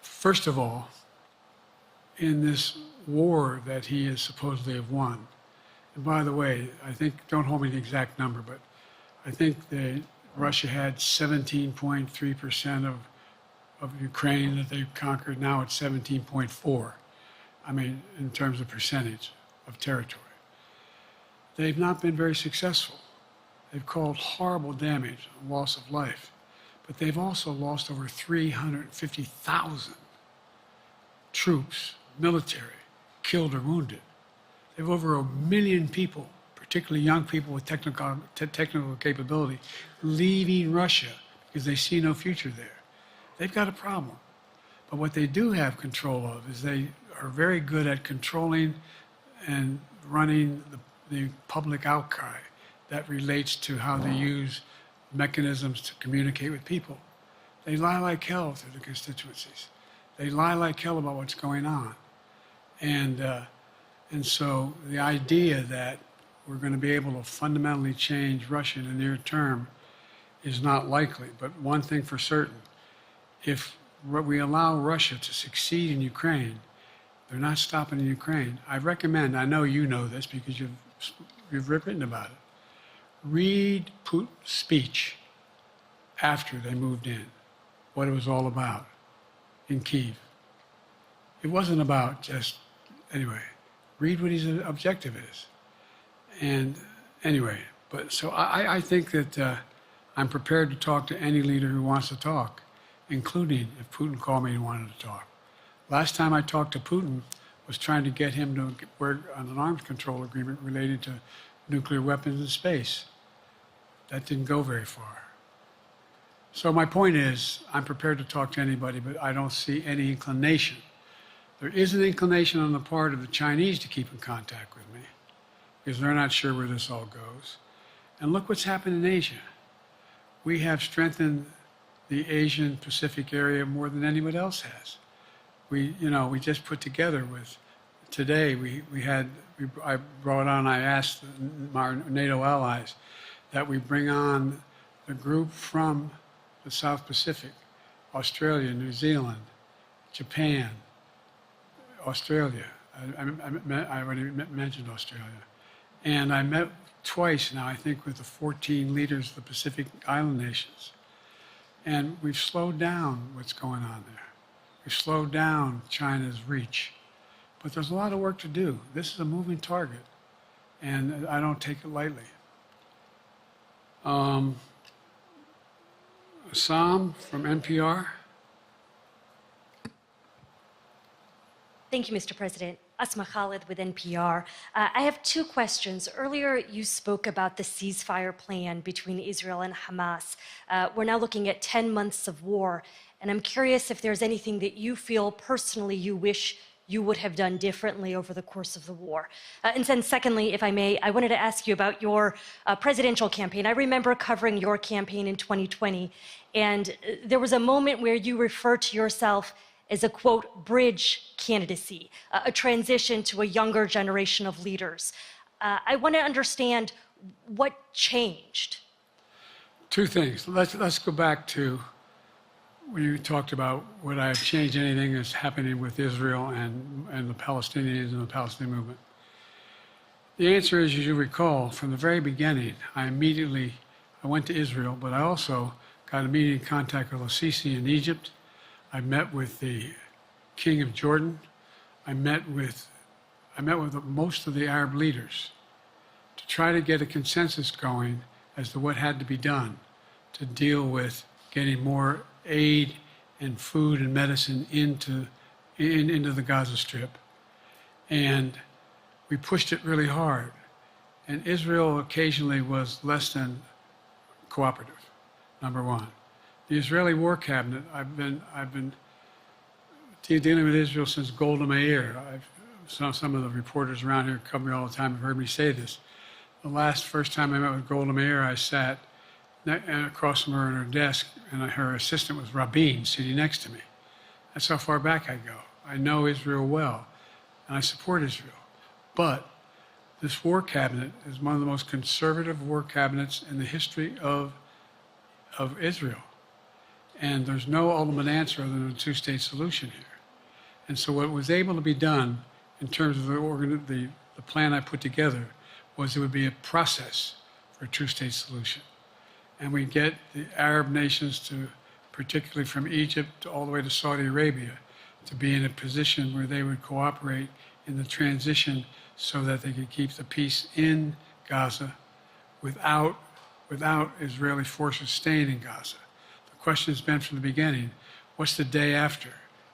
First of all, in this war that he is supposedly have won, and by the way, I think, don't hold me to the exact number, but I think that Russia had 17.3% of Ukraine that they conquered. Now it's 17.4. I mean, in terms of percentage of territory. They've not been very successful. They've caused horrible damage, loss of life, but they've also lost over 350,000 troops, military, killed or wounded. They have over 1 million people, particularly young people with technical capability, leaving Russia because they see no future there. They've got a problem. But what they do have control of is they are very good at controlling and running the public outcry that relates to how they use mechanisms to communicate with people. They lie like hell through the constituencies. They lie like hell about what's going on. And so the idea that we're going to be able to fundamentally change Russia in the near term is not likely. But one thing for certain, if we allow Russia to succeed in Ukraine, they're not stopping in Ukraine. I recommend, I know you know this because you've written about it, read Putin's speech after they moved in, what it was all about in Kyiv. It wasn't about just, anyway, read what his objective is. And anyway, but so I think that I'm prepared to talk to any leader who wants to talk, including if Putin called me and wanted to talk. Last time I talked to Putin was trying to get him to work on an arms control agreement related to nuclear weapons in space. That didn't go very far. So my point is, I'm prepared to talk to anybody, but I don't see any inclination. There is an inclination on the part of the Chinese to keep in contact with me because they're not sure where this all goes. And look what's happened in Asia. We have strengthened the Asian Pacific area more than anybody else has. We just put together with, today I brought on, I asked our NATO allies that we bring on the group from the South Pacific, Australia, New Zealand, Japan, Australia. I already mentioned Australia. And I met twice now, I think, with the 14 leaders of the Pacific Island nations. And we've slowed down what's going on there. We've slowed down China's reach. But there's a lot of work to do. This is a moving target, and I don't take it lightly. Sam from NPR. Thank you, Mr. President. Asma Khalid with NPR. I have two questions. Earlier, you spoke about the ceasefire plan between Israel and Hamas. We're now looking at 10 months of war, and I'm curious if there's anything that you feel personally you wish you would have done differently over the course of the war. And then secondly, if I may, I wanted to ask you about your presidential campaign. I remember covering your campaign in 2020, and there was a moment where you referred to yourself as a, quote, bridge candidacy, a transition to a younger generation of leaders. I want to understand what changed. Two things. Let's go back to when you talked about would I have changed anything that's happening with Israel and the Palestinians and the Palestinian movement. The answer is, as you recall, from the very beginning, I went to Israel, but I also got immediate contact with al-Sisi in Egypt. I met with the King of Jordan. I met with most of the Arab leaders to try to get a consensus going as to what had to be done to deal with getting more aid and food and medicine into the Gaza Strip. And we pushed it really hard. And Israel occasionally was less than cooperative, number one. The Israeli War Cabinet, I've been dealing with Israel since Golda Meir. Some of the reporters around here come here all the time have heard me say this. The first time I met with Golda Meir, I sat across from her at her desk, and her assistant was Rabin sitting next to me. That's how far back I go. I know Israel well, and I support Israel. But this war cabinet is one of the most conservative war cabinets in the history of Israel. And there's no ultimate answer other than a two-state solution here. And so what was able to be done in terms of the plan I put together was it would be a process for a two-state solution. And we get the Arab nations to, particularly from Egypt all the way to Saudi Arabia, to be in a position where they would cooperate in the transition so that they could keep the peace in Gaza without Israeli forces staying in Gaza. The question has been from the beginning, what's the day after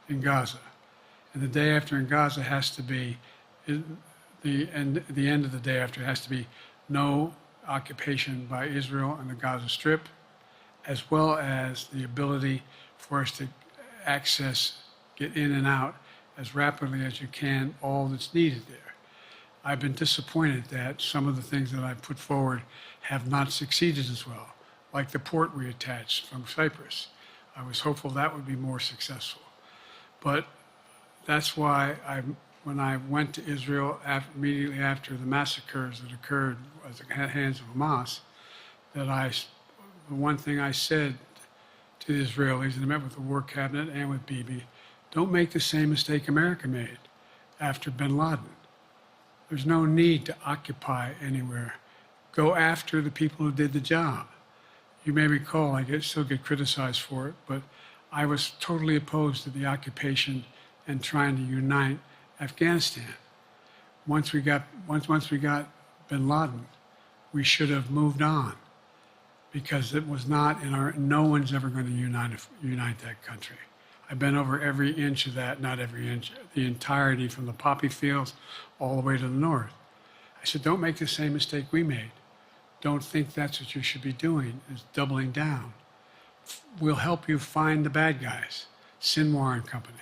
in Gaza? And the day after in Gaza has to be, the end of the day after has to be no occupation by Israel and the Gaza Strip, as well as the ability for us to get in and out as rapidly as you can, all that's needed there. I've been disappointed that some of the things that I put forward have not succeeded as well, like the port we attached from Cyprus. I was hopeful that would be more successful. But that's why when I went to Israel immediately after the massacres that occurred at the hands of Hamas, the one thing I said to the Israelis, and I met with the War Cabinet and with Bibi, don't make the same mistake America made after bin Laden. There's no need to occupy anywhere. Go after the people who did the job. You may recall, I still get criticized for it, but I was totally opposed to the occupation and trying to unite Afghanistan. Once we got bin Laden, we should have moved on, because it was not no one's ever going to unite that country. I've been over every inch of that, not every inch, the entirety from the poppy fields all the way to the north. I said, don't make the same mistake we made. Don't think that's what you should be doing, is doubling down. We'll help you find the bad guys, Sinwar and company.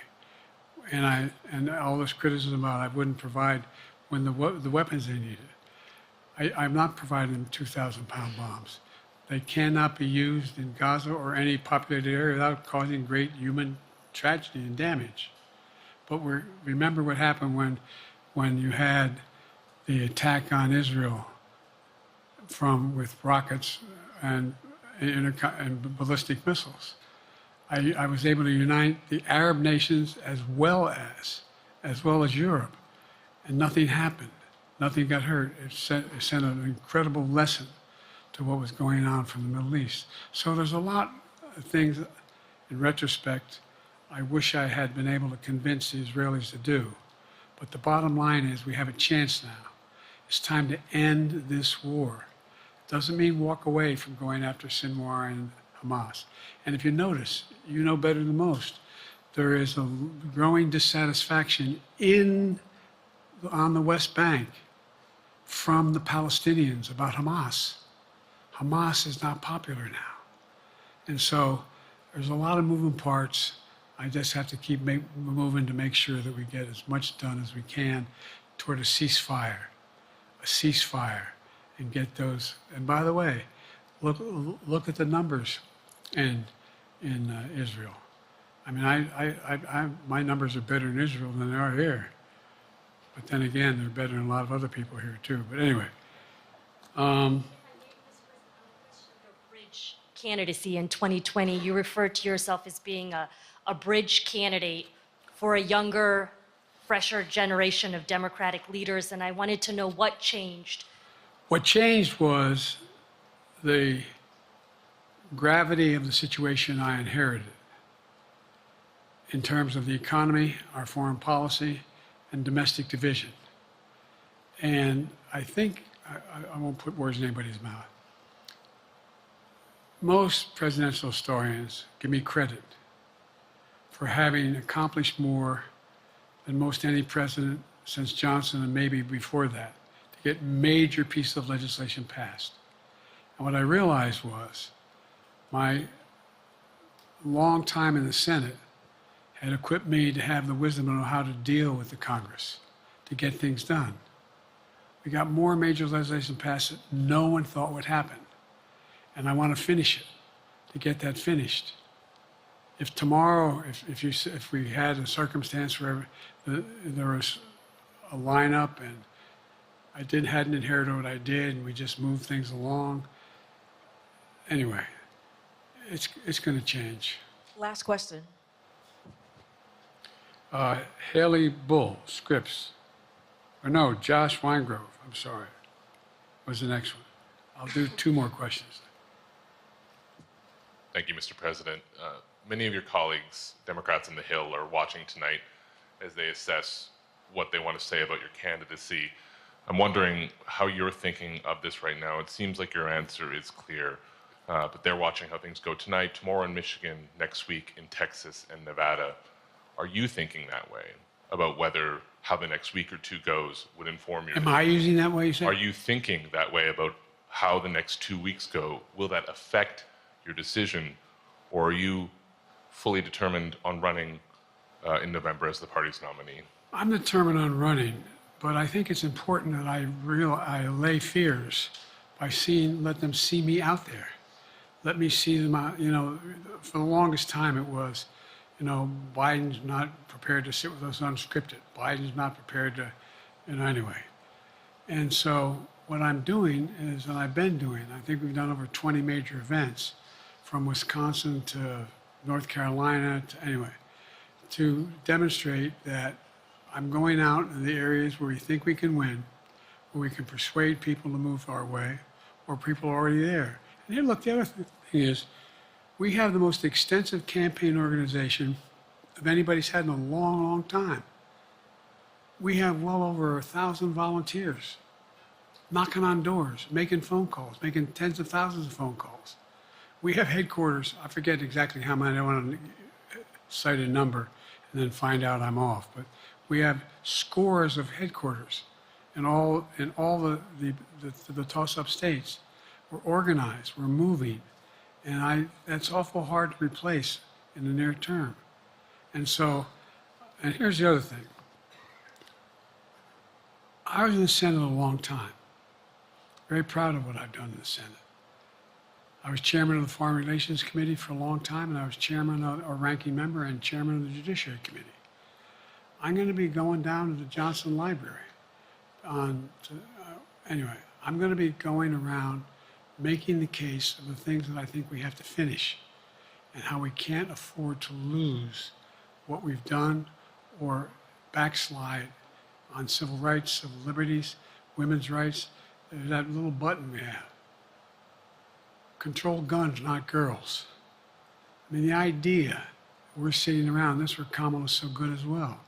And all this criticism about I wouldn't provide when the weapons they needed. I'm not providing them 2,000-pound bombs. They cannot be used in Gaza or any populated area without causing great human tragedy and damage. But remember what happened when you had the attack on Israel with rockets and ballistic missiles. I was able to unite the Arab nations as well as Europe, and nothing happened. Nothing got hurt. It sent an incredible lesson to what was going on from the Middle East. So there's a lot of things, in retrospect, I wish I had been able to convince the Israelis to do. But the bottom line is we have a chance now. It's time to end this war. It doesn't mean walk away from going after Sinwar and Hamas. And if you notice, you know better than most, there is a growing dissatisfaction on the West Bank from the Palestinians about Hamas. Hamas is not popular now. And so there's a lot of moving parts. I just have to keep moving to make sure that we get as much done as we can toward a ceasefire, and get those. And by the way, look at the numbers in Israel. I mean, my numbers are better in Israel than they are here. But then again, they're better than a lot of other people here too. But anyway. Bridge candidacy in 2020, you referred to yourself as being a bridge candidate for a younger, fresher generation of Democratic leaders, and I wanted to know what changed. What changed was the gravity of the situation I inherited in terms of the economy, our foreign policy, and domestic division. And I think, I won't put words in anybody's mouth. Most presidential historians give me credit for having accomplished more than most any president since Johnson and maybe before that to get major pieces of legislation passed. And what I realized was my long time in the Senate had equipped me to have the wisdom to know how to deal with the Congress, to get things done. We got more major legislation passed that no one thought would happen. And I want to finish it, to get that finished. If tomorrow, if we had a circumstance where there was a lineup and I hadn't inherited what I did and we just moved things along, anyway, it's going to change. Last question. Haley Bull, Scripps. Or no, Josh Weingrove, I'm sorry, was the next one. I'll do 2 more questions. Thank you, Mr. President. Many of your colleagues, Democrats on the Hill, are watching tonight as they assess what they want to say about your candidacy. I'm wondering how you're thinking of this right now. It seems like your answer is clear, but they're watching how things go tonight, tomorrow in Michigan, next week in Texas and Nevada. Are you thinking that way about how the next week or 2 goes would inform your... Am I using that way, you say? Are you thinking that way about how the next 2 weeks go? Will that affect your decision, or are you fully determined on running in November as the party's nominee? I'm determined on running, but I think it's important that I allay fears by let them see me out there. Let me see them out. You know, for the longest time it was, Biden's not prepared to sit with us unscripted. Biden's not prepared to, anyway. And so what I'm doing is, and I've been doing, I think we've done over 20 major events from Wisconsin to North Carolina to demonstrate that I'm going out in the areas where we think we can win, where we can persuade people to move our way, or people are already there. And here, look, the other thing is, we have the most extensive campaign organization of anybody's had in a long, long time. We have well over 1,000 volunteers knocking on doors, making phone calls, making tens of thousands of phone calls. We have headquarters, I forget exactly how many, I don't want to cite a number and then find out I'm off, but we have scores of headquarters in all the toss-up states. We're organized, we're moving, and that's awful hard to replace in the near term. And here's the other thing. I was in the Senate a long time. Very proud of what I've done in the Senate. I was chairman of the Foreign Relations Committee for a long time, and I was chairman or ranking member and chairman of the Judiciary Committee. I'm going to be going down to the Johnson Library. Anyway, I'm going to be going around making the case of the things that I think we have to finish and how we can't afford to lose what we've done or backslide on civil rights, civil liberties, women's rights. There's that little button we have. Control guns, not girls. I mean, the idea We're sitting around. That's where Kamala's so good as well.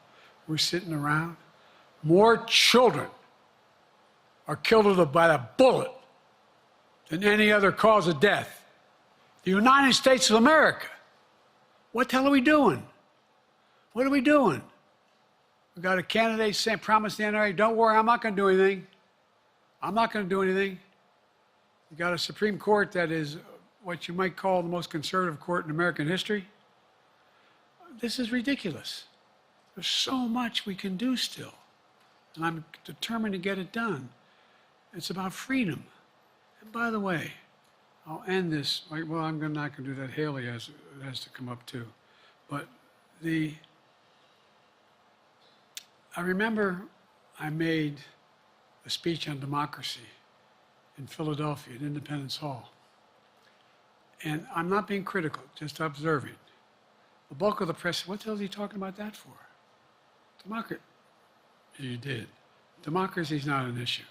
We're sitting around. More children are killed by a bullet than any other cause of death. The United States of America. What the hell are we doing? What are we doing? We got a candidate saying, promise the NRA, don't worry, I'm not going to do anything. I'm not going to do anything. We got a Supreme Court that is what you might call the most conservative court in American history. This is ridiculous. There's so much we can do still, and I'm determined to get it done. It's about freedom. And by the way, I'll end this. Well, I'm not going to do that. Haley has to come up too. But I remember I made a speech on democracy in Philadelphia at Independence Hall. And I'm not being critical, just observing. The bulk of the press said, what the hell is he talking about that for? Democracy. You did. Democracy is not an issue.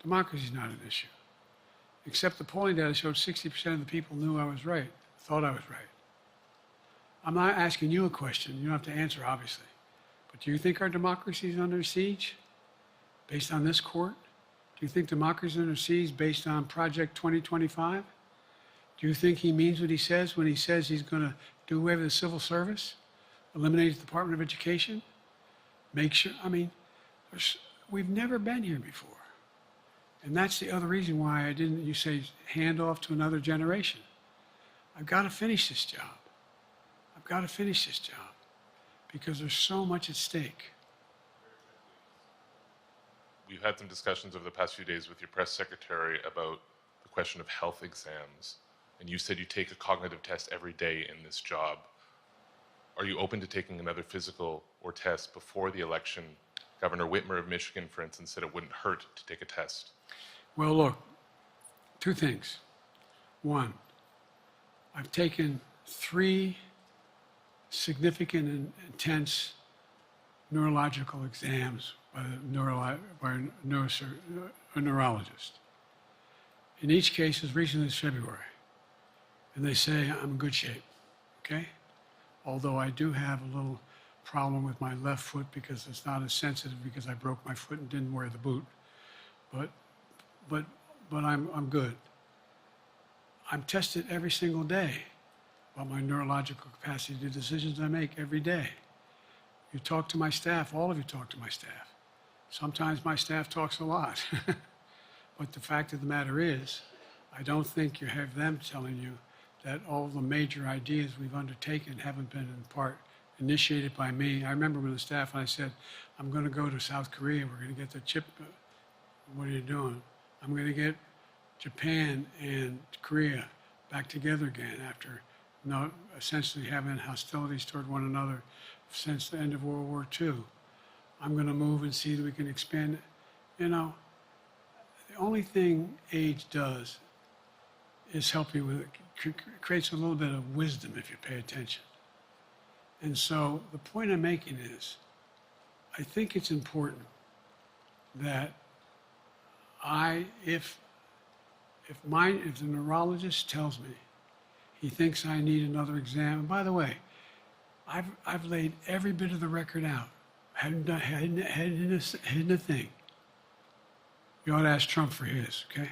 Democracy is not an issue. Except the polling data showed 60% of the people knew I was right, thought I was right. I'm not asking you a question. You don't have to answer, obviously. But do you think our democracy is under siege based on this court? Do you think democracy is under siege based on Project 2025? Do you think he means what he says when he says he's going to do away with the civil service, eliminate the Department of Education, make sure, I mean, we've never been here before. And that's the other reason why you say, hand off to another generation. I've got to finish this job. I've got to finish this job because there's so much at stake. We've had some discussions over the past few days with your press secretary about the question of health exams. And you said you take a cognitive test every day in this job. Are you open to taking another physical or test before the election? Governor Whitmer of Michigan, for instance, said it wouldn't hurt to take a test. Well, look, two things. One, I've taken 3 significant and intense neurological exams by a neurologist. In each case, as recently as February. And they say I'm in good shape, okay? Although I do have a little problem with my left foot because it's not as sensitive because I broke my foot and didn't wear the boot. But I'm good. I'm tested every single day about my neurological capacity to do decisions I make every day. You talk to my staff, all of you talk to my staff. Sometimes my staff talks a lot. But the fact of the matter is, I don't think you have them telling you that all the major ideas we've undertaken haven't been in part initiated by me. I remember when the staff and I said, I'm going to go to South Korea, we're going to get the chip. What are you doing? I'm going to get Japan and Korea back together again after essentially having hostilities toward one another since the end of World War II. I'm going to move and see that we can expand it. You know, the only thing age does is help you with it. Creates a little bit of wisdom if you pay attention. And so the point I'm making is, I think it's important that if the neurologist tells me he thinks I need another exam, and by the way, I've laid every bit of the record out, hadn't hidden a thing. You ought to ask Trump for his, okay?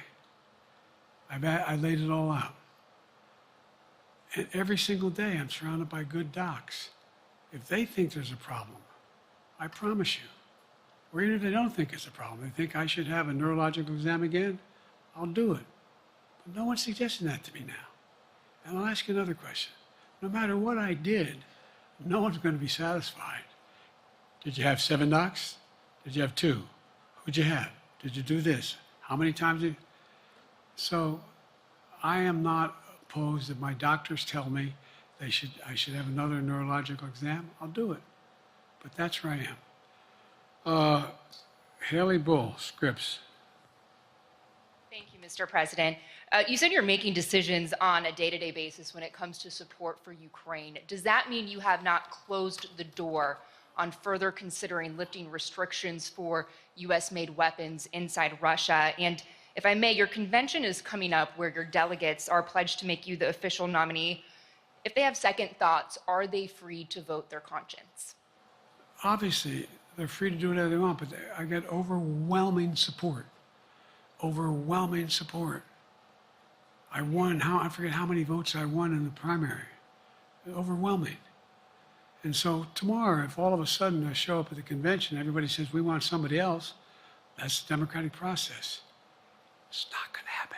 I laid it all out. And every single day, I'm surrounded by good docs. If they think there's a problem, I promise you, or even if they don't think it's a problem, they think I should have a neurological exam again, I'll do it. But no one's suggesting that to me now. And I'll ask you another question. No matter what I did, no one's going to be satisfied. Did you have 7 docs? Did you have 2? Who'd you have? Did you do this? How many times did you? So I am not opposed if my doctors tell me I should have another neurological exam, I'll do it. But that's where I am. Haley Bull, Scripps. Thank you, Mr. President. You said you're making decisions on a day-to-day basis when it comes to support for Ukraine. Does that mean you have not closed the door on further considering lifting restrictions for U.S.-made weapons inside Russia? And if I may, your convention is coming up where your delegates are pledged to make you the official nominee If they have second thoughts, are they free to vote their conscience? Obviously, they're free to do whatever they want, but I get overwhelming support. Overwhelming support. I won, I forget how many votes I won in the primary. Overwhelming. And so tomorrow, if all of a sudden I show up at the convention, everybody says, we want somebody else, that's the democratic process. It's not going to happen.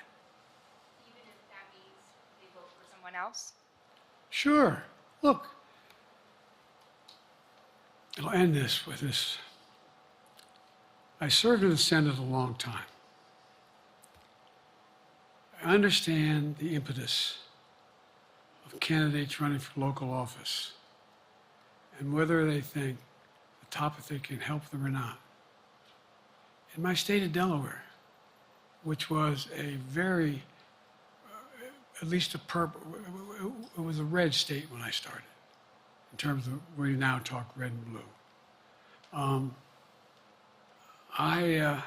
Even if that means they vote for someone else? Sure. Look, I'll end this with this. I served in the Senate a long time. I understand the impetus of candidates running for local office and whether they think the top if they can help them or not. In my state of Delaware, which was a very, at least it was a red state when I started, in terms of where you now talk red and blue. I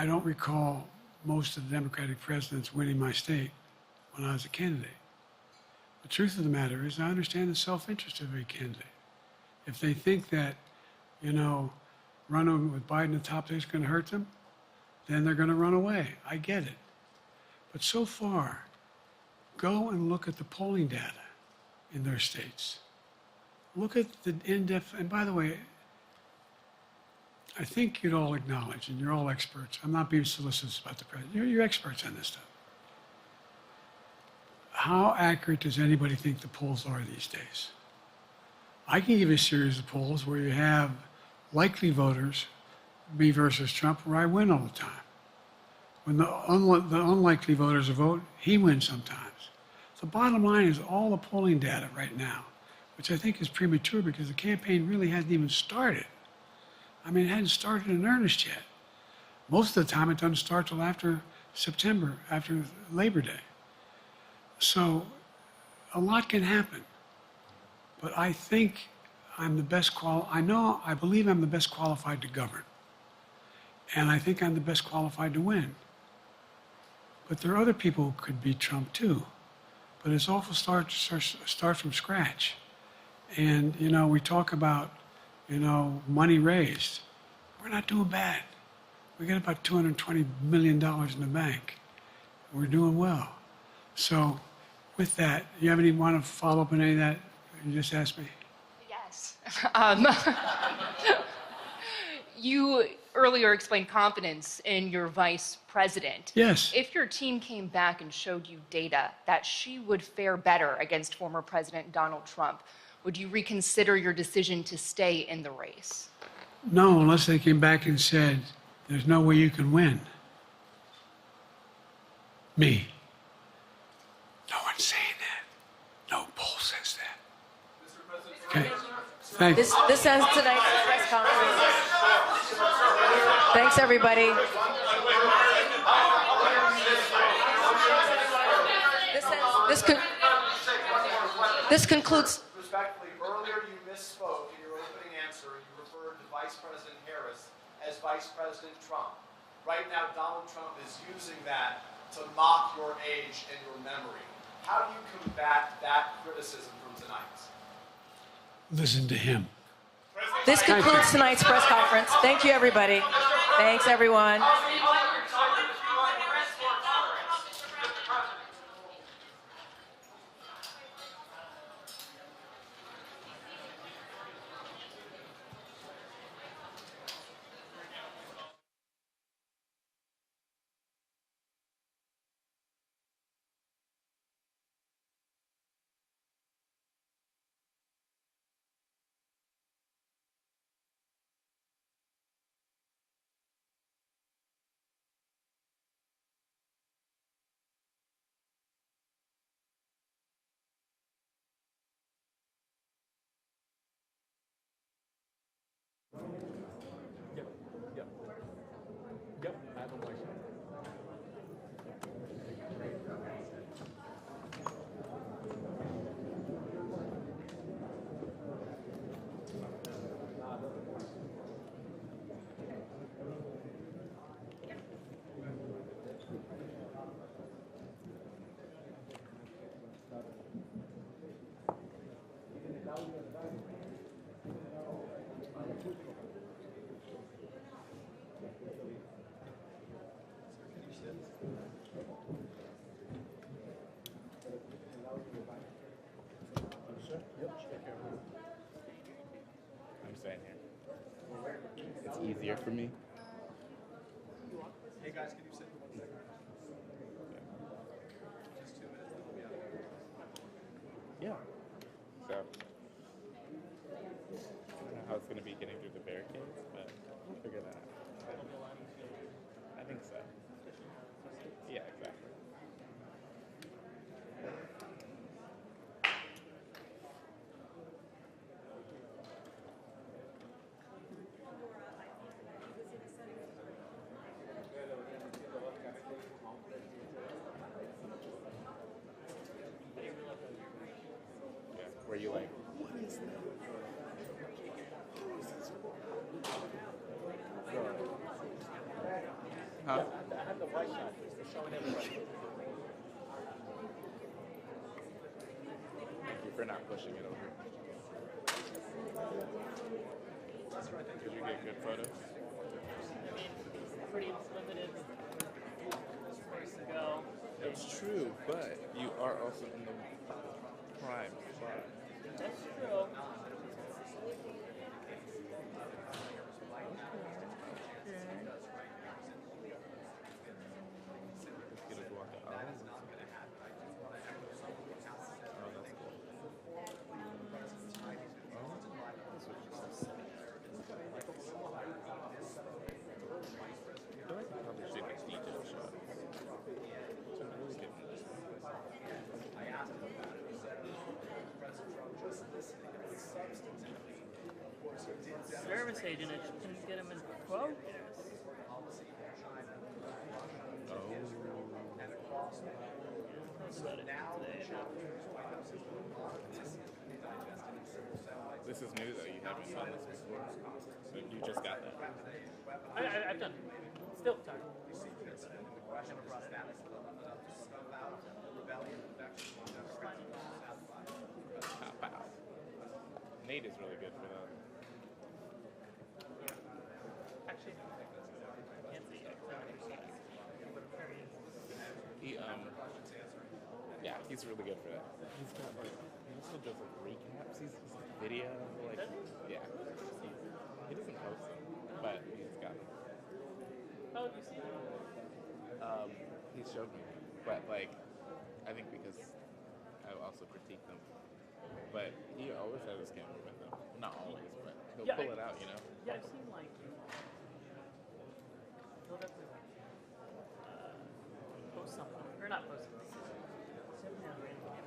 don't recall most of the Democratic presidents winning my state when I was a candidate. The truth of the matter is I understand the self-interest of a candidate. If they think that, running with Biden at the top is going to hurt them, then they're going to run away. I get it. But so far, go and look at the polling data in their states. Look at the in-depth, and by the way, I think you'd all acknowledge, and you're all experts. I'm not being solicitous about the president. You're experts on this stuff. How accurate does anybody think the polls are these days? I can give you a series of polls where you have likely voters, me versus Trump, where I win all the time. When the unlikely voters vote, he wins sometimes. The bottom line is all the polling data right now, which I think is premature because the campaign really hasn't even started. I mean, it hadn't started in earnest yet. Most of the time, it doesn't start till after September, after Labor Day. So a lot can happen. But I think I'm the best I believe I'm the best qualified to govern. And I think I'm the best qualified to win. But there are other people who could beat Trump too. But it's awful start from scratch. And, we talk about, money raised. We're not doing bad. We got about $220 million in the bank. We're doing well. So with that, you have any want to follow up on any of that you just asked me? Yes. You earlier explained confidence in your vice president. Yes. If your team came back and showed you data that she would fare better against former President Donald Trump, would you reconsider your decision to stay in the race? No, unless they came back and said, there's no way you can win. Me. No one's saying that. No poll says that. Okay. Thanks. This ends tonight's press conference. Thanks, everybody. This concludes. Respectfully, earlier you misspoke in your opening answer. You referred to Vice President Harris as Vice President Trump. Right now, Donald Trump is using that to mock your age and your memory. How do you combat that criticism from tonight? Listen to him. This concludes tonight's press conference. Thank you, everybody. Thanks, everyone. easier for me. Hey guys, can you sit? Yeah. So, I don't know how it's going to be getting through the barricades, but we'll figure that out. I think so. Yeah, exactly. Yeah, were you like, what is that? Huh? I have the white shot for showing everybody. Thank you for not pushing it over. Did you get good photos? I mean, pretty limited place to go. That's true, but you are also in the prime spot. That's true. Let's get a walk out. Oh, that's cool. I feel like I probably should get detailed shots. It's a really good I asked him about it. He said, President Trump just listening and substantively. Of course, he did Service agent, it couldn't get him in quote. and across the So now This is new though, you haven't done this before. So you just got that. I've done it. Still time. Never brought it out. Pow, pow. Nate is really good for that. Actually, I can't see it. He yeah, he's really good for that. He's got like, he also does like recaps. He's like video, like, yeah. He doesn't post them, but he's got them. Oh, you see it? He showed me, but like, I think because I also critique them. But he always has his camera with him. Not always, but he'll pull it out, you know? Yeah, I've seen like he'll definitely post something, or not post something.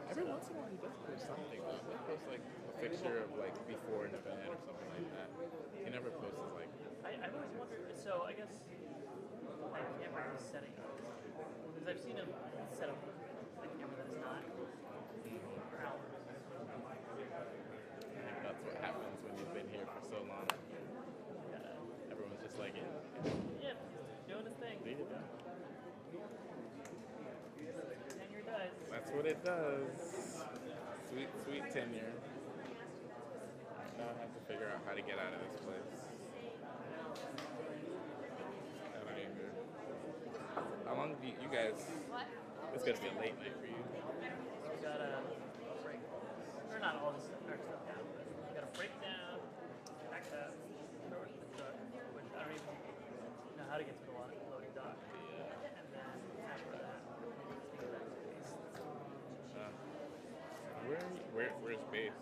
Every once in a while he does post something though. He'll post like a picture of like before an event or something like that. He never posts like. I've always wondered. So I guess I can't remember his setting up because I've seen him set up a camera that's not for hours. I think that's what happens when you've been here for so long. Everyone's just like, yeah. Yeah, he's doing his thing. Tenure does. That's what it does. Sweet, sweet tenure. Now I have to figure out how to get out of this place. Out of anger. How long do you guys? It's gonna be a late night for you. We got a break, or not all this stuff down, but we got a breakdown, back up, throw it in the truck, which I don't even know how to get to the loading dock. And then after that, take it back to base. Where's base?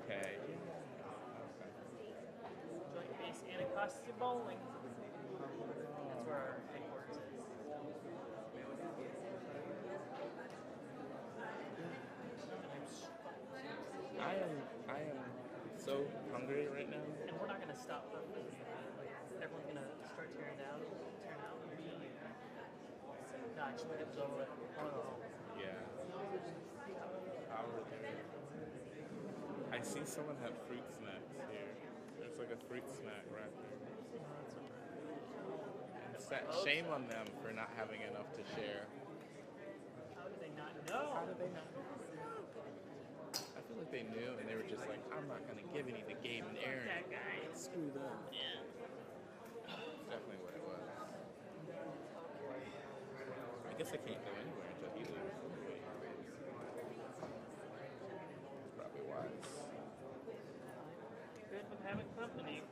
Okay. Joint base Anacostia Bowling. That's where our headquarters is. I am so hungry right now. And we're not gonna stop for food. Like everyone's gonna start tearing out. No, actually, it was over at one of the homes. Yeah. Power there. I see someone have fruit snacks here. There's like a fruit snack right there. And shame on them for not having enough to share. How did they not know? How did they not know? I feel like they knew and they were just like, I'm not going to give any to Gabe and Aaron. That guy. Screw them. Yeah. That's definitely what it was. I guess I can't go anywhere until he leaves. Probably wise. Good with having company.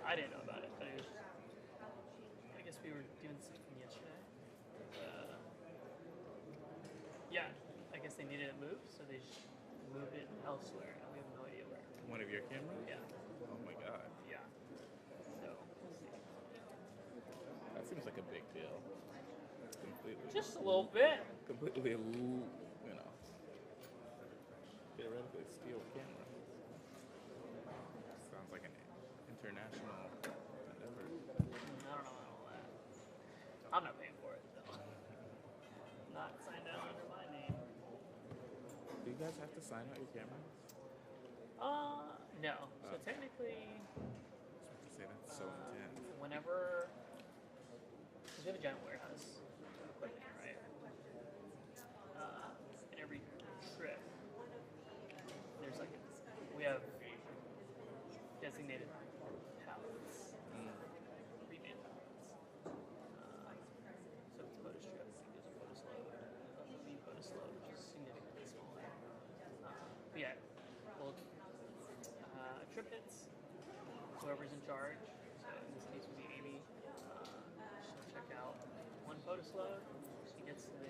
I didn't know about it, but it was. I guess we were doing something yesterday. Yeah, I guess they needed it moved, so they just moved it elsewhere, and we have no idea where. One of your cameras? Yeah. Oh my god. Yeah. So we'll see. That seems like a big deal. Completely. Just a little bit. Completely, you know, theoretically steal camera. Sounds like an international endeavor. I don't know about all that. I'm not paying for it, though. Not signed out under my name. Do you guys have to sign out your cameras? No. So technically, I was about to say that's so intense. whenever, because we have a giant warehouse equipment, right? And every trip, there's like, we have designated pallets, pre-made pallets. So it's POTUS trip, there's a POTUS load, a B POTUS load, which is significantly smaller. But yeah, well, trip hits, whoever's in charge, so in this case would be Amy, she'll check out one POTUS load, she gets to the